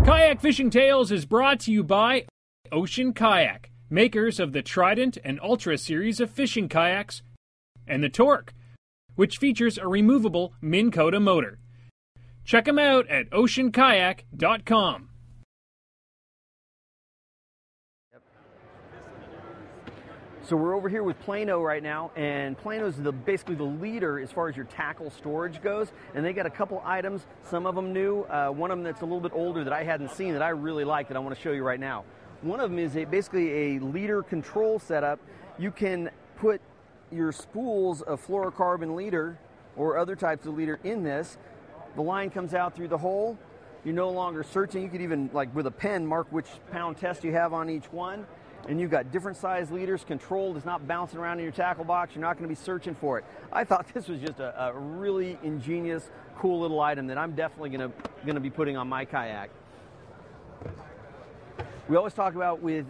Kayak Fishing Tales is brought to you by Ocean Kayak, makers of the Trident and Ultra series of fishing kayaks, and the Torque, which features a removable Minn Kota motor. Check them out at oceankayak.com. So we're over here with Plano right now, and Plano's basically the leader as far as your tackle storage goes, and they got a couple items, some of them new, one of them that's a little bit older that I hadn't seen that I really like that I want to show you right now. One of them is basically a leader control setup. You can put your spools of fluorocarbon leader or other types of leader in this. The line comes out through the hole. You're no longer searching. You could even, like with a pen, mark which pound test you have on each one. And you've got different size leaders controlled. It's not bouncing around in your tackle box. You're not going to be searching for it. I thought this was just a really ingenious, cool little item that I'm definitely going to be putting on my kayak. We always talk about with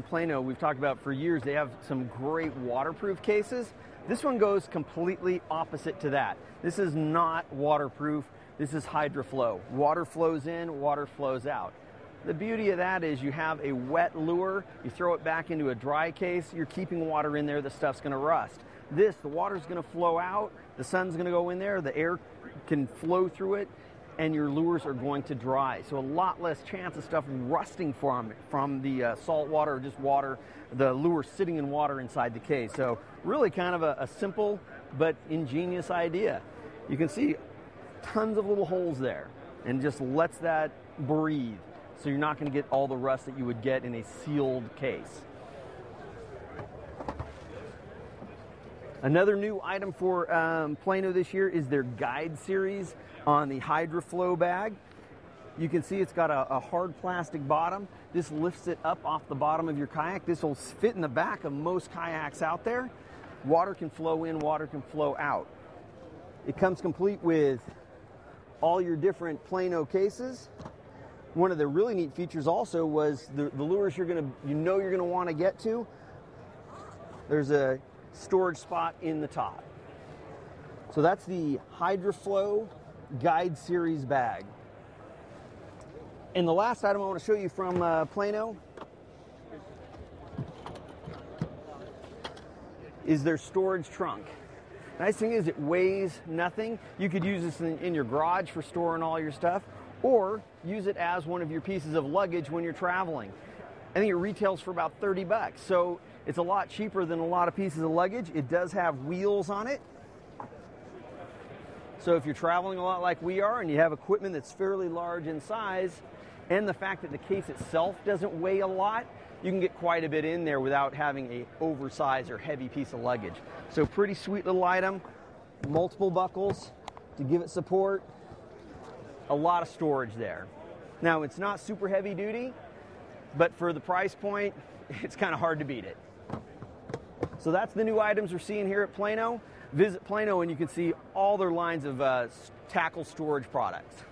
Plano, we've talked about for years, they have some great waterproof cases. This one goes completely opposite to that. This is not waterproof. This is hydroflow. Water flows in, water flows out. The beauty of that is you have a wet lure, you throw it back into a dry case, you're keeping water in there, the stuff's going to rust. This, the water's going to flow out, the sun's going to go in there, the air can flow through it, and your lures are going to dry. So a lot less chance of stuff rusting from the salt water or just water, the lure sitting in water inside the case. So really kind of a simple but ingenious idea. You can see tons of little holes there and just lets that breathe. So you're not going to get all the rust that you would get in a sealed case. Another new item for Plano this year is their guide series on the HydroFlow bag. You can see it's got a hard plastic bottom. This lifts it up off the bottom of your kayak. This will fit in the back of most kayaks out there. Water can flow in, water can flow out. It comes complete with all your different Plano cases. One of the really neat features also was the lures you're going to want to get to. There's a storage spot in the top. So that's the HydroFlow Guide Series bag. And the last item I want to show you from Plano is their storage trunk. Nice thing is it weighs nothing. You could use this in your garage for storing all your stuff, or use it as one of your pieces of luggage when you're traveling. I think it retails for about 30 bucks, so it's a lot cheaper than a lot of pieces of luggage. It does have wheels on it. So if you're traveling a lot like we are and you have equipment that's fairly large in size, and the fact that the case itself doesn't weigh a lot, you can get quite a bit in there without having an oversized or heavy piece of luggage. So pretty sweet little item, multiple buckles to give it support. A lot of storage there. Now, it's not super heavy duty, but for the price point, it's kind of hard to beat it. So that's the new items we're seeing here at Plano. Visit Plano and you can see all their lines of tackle storage products.